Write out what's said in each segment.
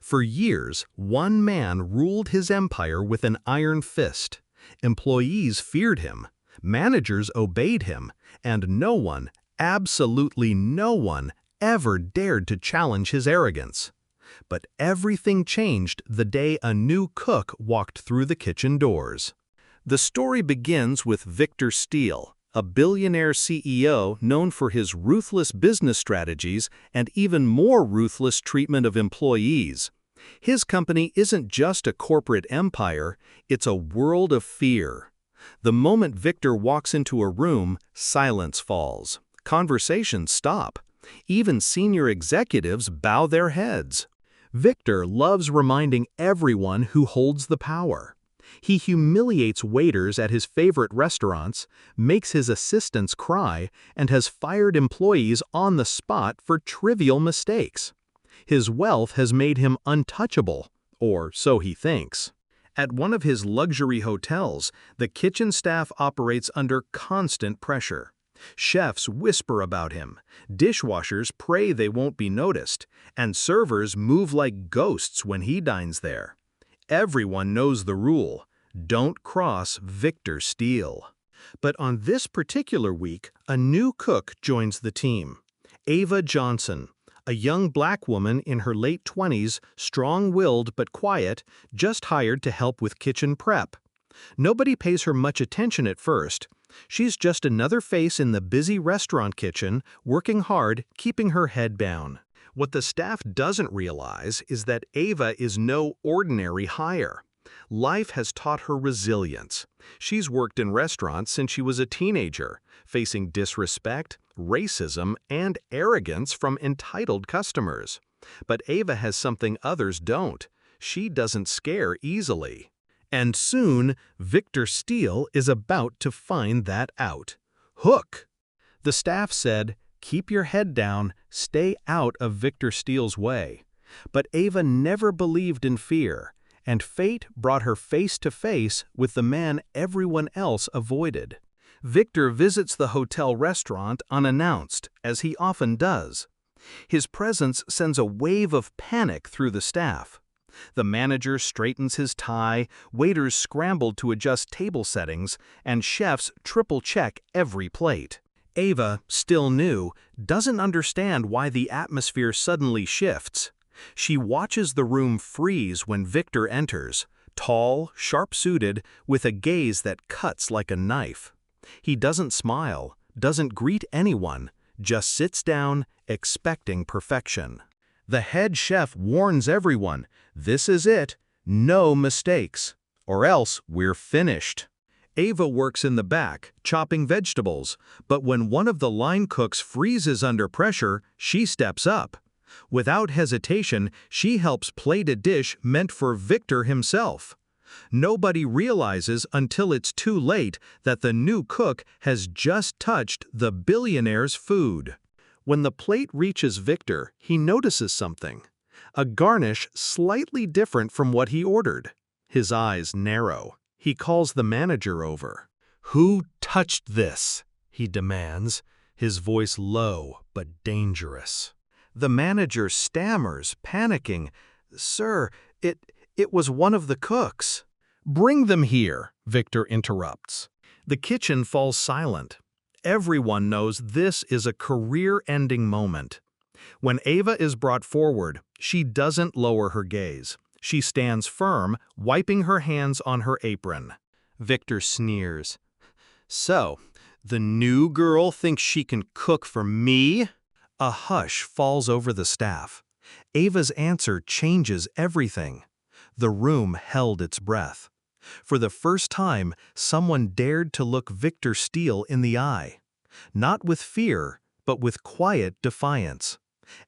For years, one man ruled his empire with an iron fist. Employees feared him, managers obeyed him, and no one, absolutely no one, ever dared to challenge his arrogance. But everything changed the day a new cook walked through the kitchen doors. The story begins with Victor Steele, a billionaire CEO known for his ruthless business strategies and even more ruthless treatment of employees. His company isn't just a corporate empire, it's a world of fear. The moment Victor walks into a room, silence falls. Conversations stop. Even senior executives bow their heads. Victor loves reminding everyone who holds the power. He humiliates waiters at his favorite restaurants, makes his assistants cry, and has fired employees on the spot for trivial mistakes. His wealth has made him untouchable, or so he thinks. At one of his luxury hotels, the kitchen staff operates under constant pressure. Chefs whisper about him, dishwashers pray they won't be noticed, and servers move like ghosts when he dines there. Everyone knows the rule: don't cross Victor Steele. But on this particular week, a new cook joins the team. Ava Johnson, a young black woman in her late 20s, strong-willed but quiet, just hired to help with kitchen prep. Nobody pays her much attention at first. She's just another face in the busy restaurant kitchen, working hard, keeping her head down. What the staff doesn't realize is that Ava is no ordinary hire. Life has taught her resilience. She's worked in restaurants since she was a teenager, facing disrespect, racism, and arrogance from entitled customers. But Ava has something others don't. She doesn't scare easily. And soon, Victor Steele is about to find that out. Hook! The staff said, "Keep your head down, stay out of Victor Steele's way." But Ava never believed in fear, and fate brought her face to face with the man everyone else avoided. Victor visits the hotel restaurant unannounced, as he often does. His presence sends a wave of panic through the staff. The manager straightens his tie, waiters scramble to adjust table settings, and chefs triple-check every plate. Ava, still new, doesn't understand why the atmosphere suddenly shifts. She watches the room freeze when Victor enters, tall, sharp-suited, with a gaze that cuts like a knife. He doesn't smile, doesn't greet anyone, just sits down, expecting perfection. The head chef warns everyone, "This is it, no mistakes, or else we're finished." Ava works in the back, chopping vegetables, but when one of the line cooks freezes under pressure, she steps up. Without hesitation, she helps plate a dish meant for Victor himself. Nobody realizes until it's too late that the new cook has just touched the billionaire's food. When the plate reaches Victor, he notices something. A garnish slightly different from what he ordered. His eyes narrow. He calls the manager over. "Who touched this?" he demands, his voice low but dangerous. The manager stammers, panicking, "Sir, it was one of the cooks." "Bring them here," Victor interrupts. The kitchen falls silent. Everyone knows this is a career-ending moment. When Ava is brought forward, she doesn't lower her gaze. She stands firm, wiping her hands on her apron. Victor sneers. "So, the new girl thinks she can cook for me?" A hush falls over the staff. Ava's answer changes everything. The room held its breath. For the first time, someone dared to look Victor Steele in the eye. Not with fear, but with quiet defiance.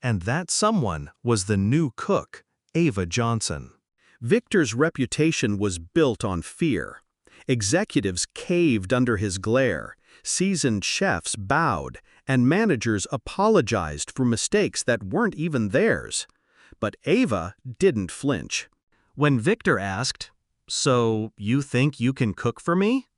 And that someone was the new cook, Ava Johnson. Victor's reputation was built on fear. Executives caved under his glare, seasoned chefs bowed, and managers apologized for mistakes that weren't even theirs. But Ava didn't flinch. When Victor asked, "So you think you can cook for me?"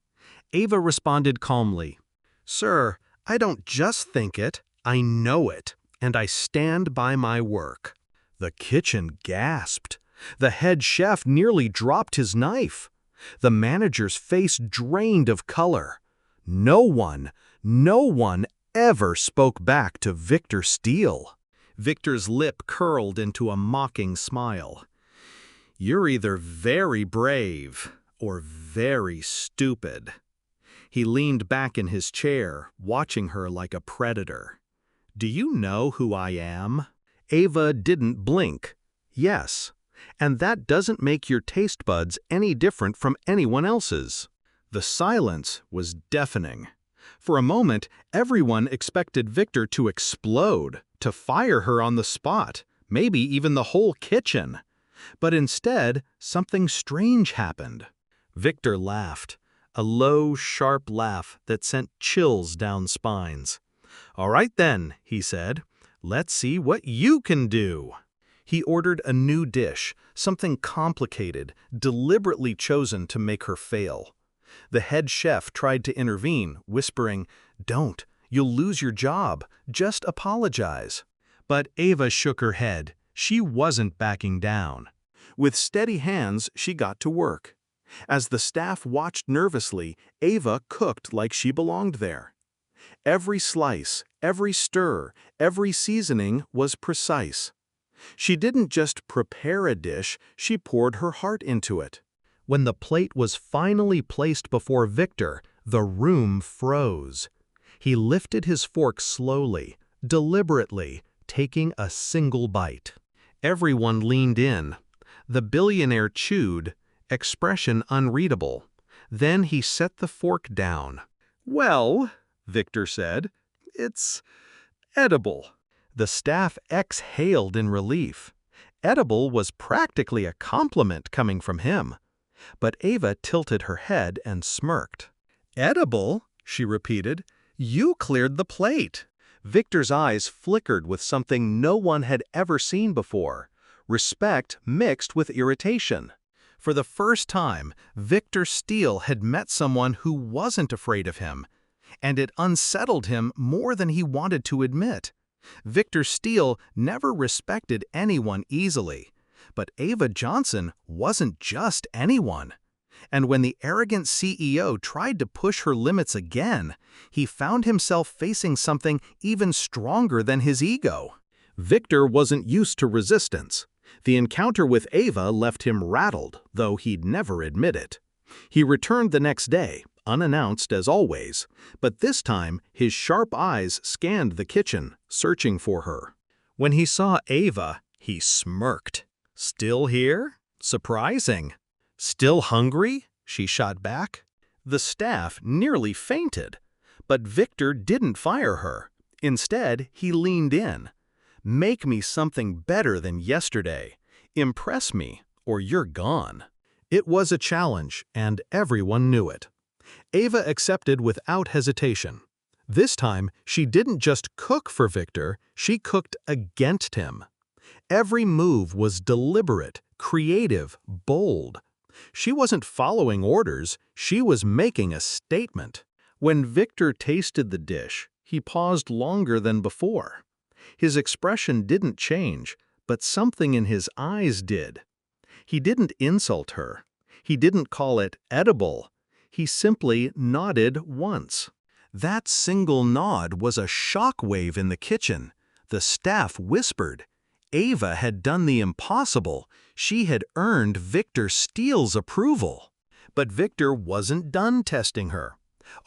Ava responded calmly, "Sir, I don't just think it, I know it, and I stand by my work." The kitchen gasped. The head chef nearly dropped his knife. The manager's face drained of color. No one ever spoke back to Victor Steele. Victor's lip curled into a mocking smile. "You're either very brave or very stupid." He leaned back in his chair, watching her like a predator. "Do you know who I am?" Ava didn't blink. "Yes. And that doesn't make your taste buds any different from anyone else's." The silence was deafening. For a moment, everyone expected Victor to explode, to fire her on the spot, maybe even the whole kitchen. But instead, something strange happened. Victor laughed, a low, sharp laugh that sent chills down spines. "All right then," he said, "let's see what you can do." He ordered a new dish, something complicated, deliberately chosen to make her fail. The head chef tried to intervene, whispering, "Don't, you'll lose your job, just apologize." But Ava shook her head. She wasn't backing down. With steady hands, she got to work. As the staff watched nervously, Ava cooked like she belonged there. Every slice, every stir, every seasoning was precise. She didn't just prepare a dish, she poured her heart into it. When the plate was finally placed before Victor, the room froze. He lifted his fork slowly, deliberately, taking a single bite. Everyone leaned in. The billionaire chewed, expression unreadable. Then he set the fork down. "Well," Victor said, "it's edible." The staff exhaled in relief. Edible was practically a compliment coming from him. But Ava tilted her head and smirked. "Edible?" she repeated. "You cleared the plate." Victor's eyes flickered with something no one had ever seen before, respect mixed with irritation. For the first time, Victor Steele had met someone who wasn't afraid of him, and it unsettled him more than he wanted to admit. Victor Steele never respected anyone easily, but Ava Johnson wasn't just anyone. And when the arrogant CEO tried to push her limits again, he found himself facing something even stronger than his ego. Victor wasn't used to resistance. The encounter with Ava left him rattled, though he'd never admit it. He returned the next day, unannounced as always, but this time his sharp eyes scanned the kitchen, searching for her. When he saw Ava, he smirked. "Still here? Surprising." "Still hungry?" she shot back. The staff nearly fainted. But Victor didn't fire her. Instead, he leaned in. "Make me something better than yesterday. Impress me, or you're gone." It was a challenge, and everyone knew it. Ava accepted without hesitation. This time, she didn't just cook for Victor, she cooked against him. Every move was deliberate, creative, bold. She wasn't following orders, she was making a statement. When Victor tasted the dish, he paused longer than before. His expression didn't change, but something in his eyes did. He didn't insult her. He didn't call it edible. He simply nodded once. That single nod was a shockwave in the kitchen. The staff whispered. Ava had done the impossible. She had earned Victor Steele's approval. But Victor wasn't done testing her.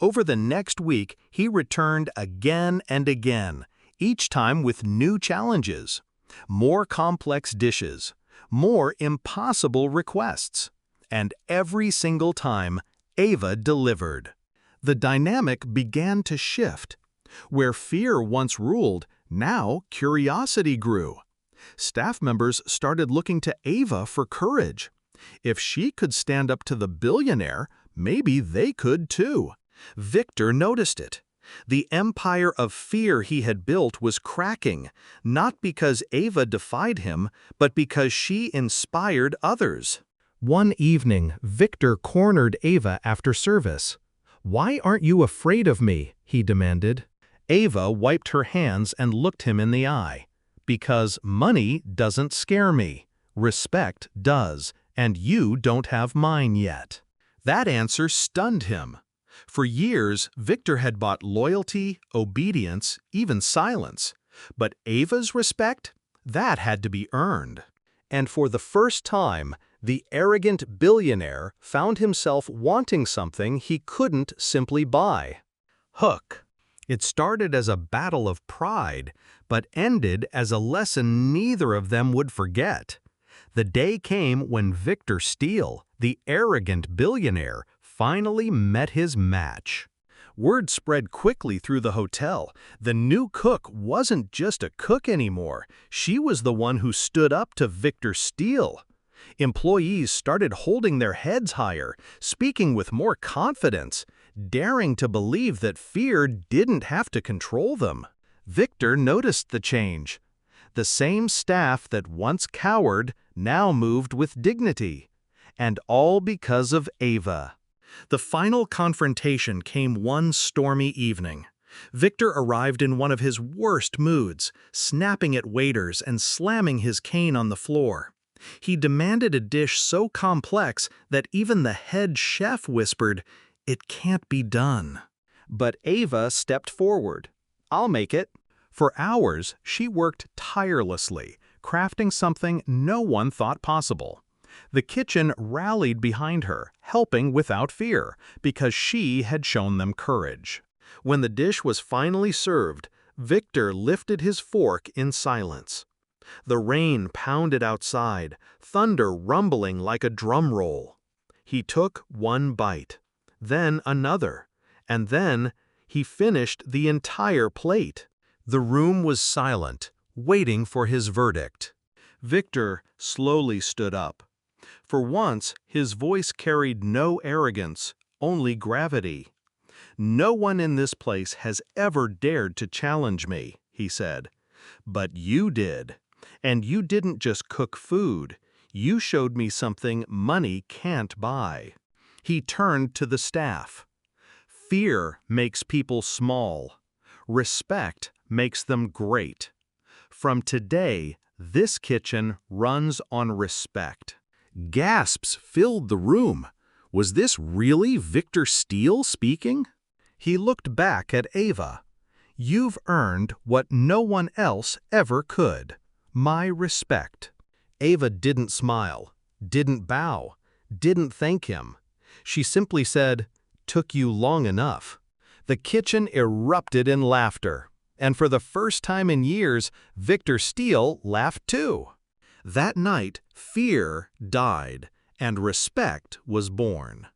Over the next week, he returned again and again, each time with new challenges. More complex dishes, more impossible requests. And every single time, Ava delivered. The dynamic began to shift. Where fear once ruled, now curiosity grew. Staff members started looking to Ava for courage. If she could stand up to the billionaire, maybe they could too. Victor noticed it. The empire of fear he had built was cracking, not because Ava defied him, but because she inspired others. One evening, Victor cornered Ava after service. "Why aren't you afraid of me?" he demanded. Ava wiped her hands and looked him in the eye. Because money doesn't scare me. Respect does, and you don't have mine yet. That answer stunned him. For years, Victor had bought loyalty, obedience, even silence. But Ava's respect? That had to be earned. And for the first time, the arrogant billionaire found himself wanting something he couldn't simply buy. Hook. It started as a battle of pride, but ended as a lesson neither of them would forget. The day came when Victor Steele, the arrogant billionaire, finally met his match. Word spread quickly through the hotel. The new cook wasn't just a cook anymore. She was the one who stood up to Victor Steele. Employees started holding their heads higher, speaking with more confidence, daring to believe that fear didn't have to control them. Victor noticed the change. The same staff that once cowered now moved with dignity. And all because of Ava. The final confrontation came one stormy evening. Victor arrived in one of his worst moods, snapping at waiters and slamming his cane on the floor. He demanded a dish so complex that even the head chef whispered, "It can't be done." But Ava stepped forward. "I'll make it." For hours, she worked tirelessly, crafting something no one thought possible. The kitchen rallied behind her, helping without fear, because she had shown them courage. When the dish was finally served, Victor lifted his fork in silence. The rain pounded outside, thunder rumbling like a drum roll. He took one bite, then another, and then he finished the entire plate. The room was silent, waiting for his verdict. Victor slowly stood up. For once, his voice carried no arrogance, only gravity. "No one in this place has ever dared to challenge me," he said. "But you did. And you didn't just cook food. You showed me something money can't buy." He turned to the staff. "Fear makes people small. Respect makes them great. From today, this kitchen runs on respect." Gasps filled the room. Was this really Victor Steele speaking? He looked back at Ava. "You've earned what no one else ever could. My respect." Ava didn't smile, didn't bow, didn't thank him. She simply said, "Took you long enough." The kitchen erupted in laughter, and for the first time in years, Victor Steele laughed too. That night, fear died, and respect was born.